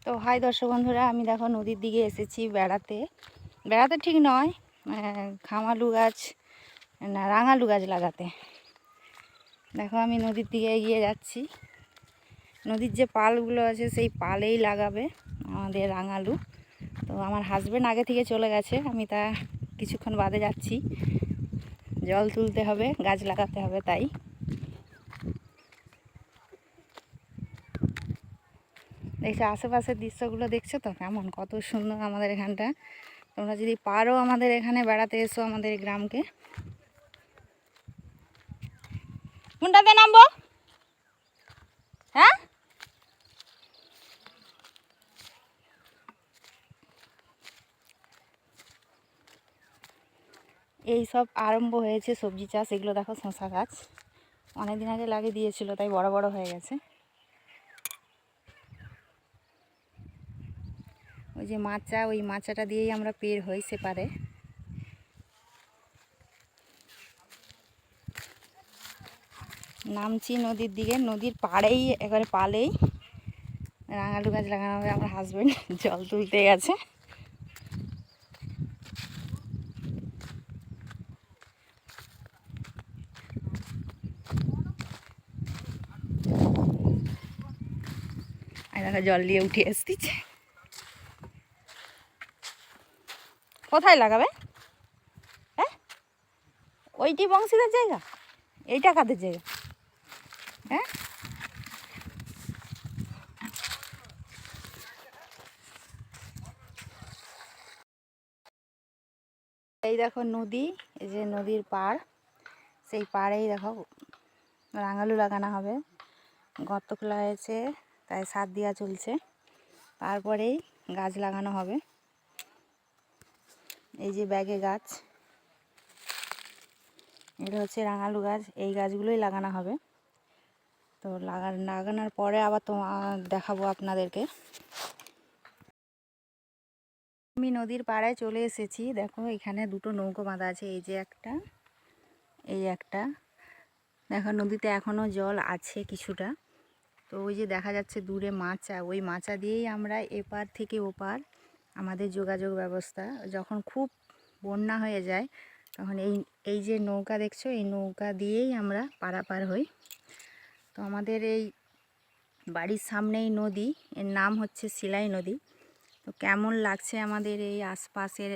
তো হাই দর্শক বন্ধুরা, আমি দেখো নদীর দিকে এসেছি বেড়াতে। বেড়াতে ঠিক নয়, খামালু গাছ না রাঙালু গাছ লাগাতে। দেখো আমি নদীর দিকে এগিয়ে যাচ্ছি। নদীর যে পালগুলো আছে সেই পালেই লাগাবে আমাদের রাঙালু। তো আমার হাজবেন্ড আগে থেকে চলে গেছে, আমি তা কিছুক্ষণ বাদে যাচ্ছি। জল তুলতে হবে, গাছ লাগাতে হবে, তাই দেখছো আশেপাশের দৃশ্যগুলো দেখছো তো কেমন, কত সুন্দর আমাদের এখানটা। তোমরা যদি পারো আমাদের এখানে বেড়াতে এসো, আমাদের গ্রামকে। কোনটাতে নামবো? হ্যাঁ, এই সব আরম্ভ হয়েছে সবজি চাষ। এগুলো দেখো শশা গাছ, অনেকদিন আগে লাগিয়ে দিয়েছিল, তাই বড় বড় হয়ে গেছে। ওই যে মাচা, ওই মাচাটা দিয়েই আমরা পের হই সেপারে। নামছি নদীর দিকে, নদীর পাড়েই একবারে পালেই রাঙালু গাছ লাগানো হবে। আমার হাজবেন্ড জল তুলতে গেছে। আর দেখো জল দিয়ে উঠে আসতেছে। কোথায় লাগাবে? হ্যাঁ, ওইটি বংশীদের জায়গা, এইটা কাদের জায়গা? হ্যাঁ, এই দেখো নদী, এই যে নদীর পাড়, সেই পাড়েই দেখো রাঙালু লাগানো হবে। গর্ত খোলা হয়েছে, তাই সার দেওয়া চলছে, তারপরেই গাছ লাগানো হবে। এই যে ব্যাগে গাছ, এটা হচ্ছে রাঙালু গাছ। এই গাছগুলোই লাগানো হবে। তো লাগানোর পরে আবার দেখাবো আপনাদেরকে। আমি নদীর পাড়ায় চলে এসেছি। দেখো এখানে দুটো নৌকো বাঁধা আছে, এই যে একটা, এই একটা। দেখো নদীতে এখনও জল আছে কিছুটা। তো ওই যে দেখা যাচ্ছে দূরে মাচা, ওই মাচা দিয়েই আমরা এপার থেকে ওপার আমাদের যোগাযোগ ব্যবস্থা। যখন খুব বন্যা হয়ে যায় তখন এই যে নৌকা দেখছো, এই নৌকা দিয়েই আমরা পারাপার হই। তো আমাদের এই বাড়ির সামনেই নদী, এর নাম হচ্ছে শিলাই নদী। তো কেমন লাগছে আমাদের এই আশপাশের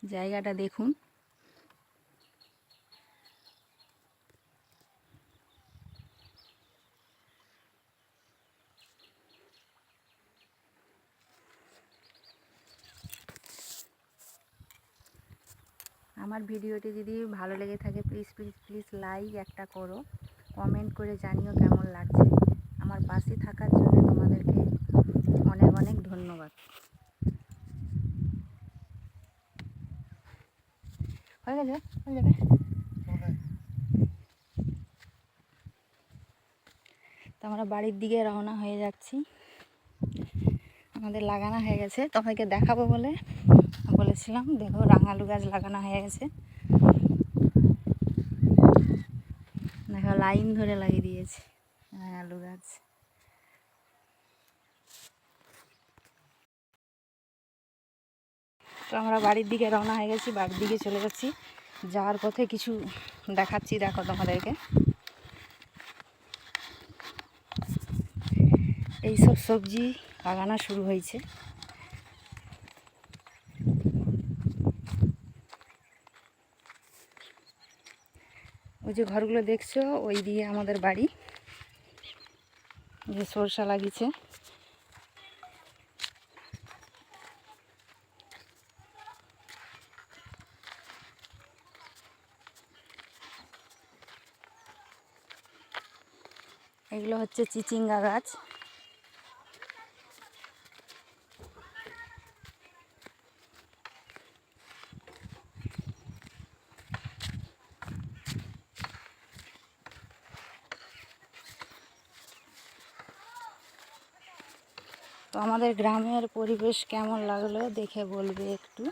জায়গাটা দেখুন। আমার ভিডিওটি যদি ভালো লেগে থাকে প্লিজ প্লিজ প্লিজ লাইক একটা করো, কমেন্ট করে জানিও কেমন লাগছে। আমার পাশে থাকার জন্য তোমাদেরকে অনেক অনেক ধন্যবাদ। হয়ে গেছে, হয়ে যাবে। তো আমরা বাড়ির দিকে রওনা হয়ে যাচ্ছি। আমাদের লাগানো হয়ে গেছে, তোমাকে দেখাবো বলে বলেছিলাম। দেখো রাঙালু গাছ লাগানো হয়ে গেছে। দেখো লাইন ধরে লাগিয়ে দিয়েছে রাঙালু গাছ। তো আমরা বাড়ির দিকে রওনা হয়ে গেছি, বাড়ির দিকে চলে যাচ্ছি। যাওয়ার পথে কিছু দেখাচ্ছি, দেখো তোমাদেরকে। এইসব সবজি লাগানো শুরু হয়েছে। ওই যে ঘরগুলো দেখছো, ওই দিকে আমাদের বাড়ি। যে সরষা লাগিয়েছে, এগুলো হচ্ছে চিচিঙ্গা গাছ। তো আমাদের গ্রামের পরিবেশ কেমন লাগলো দেখে বলবে একটু।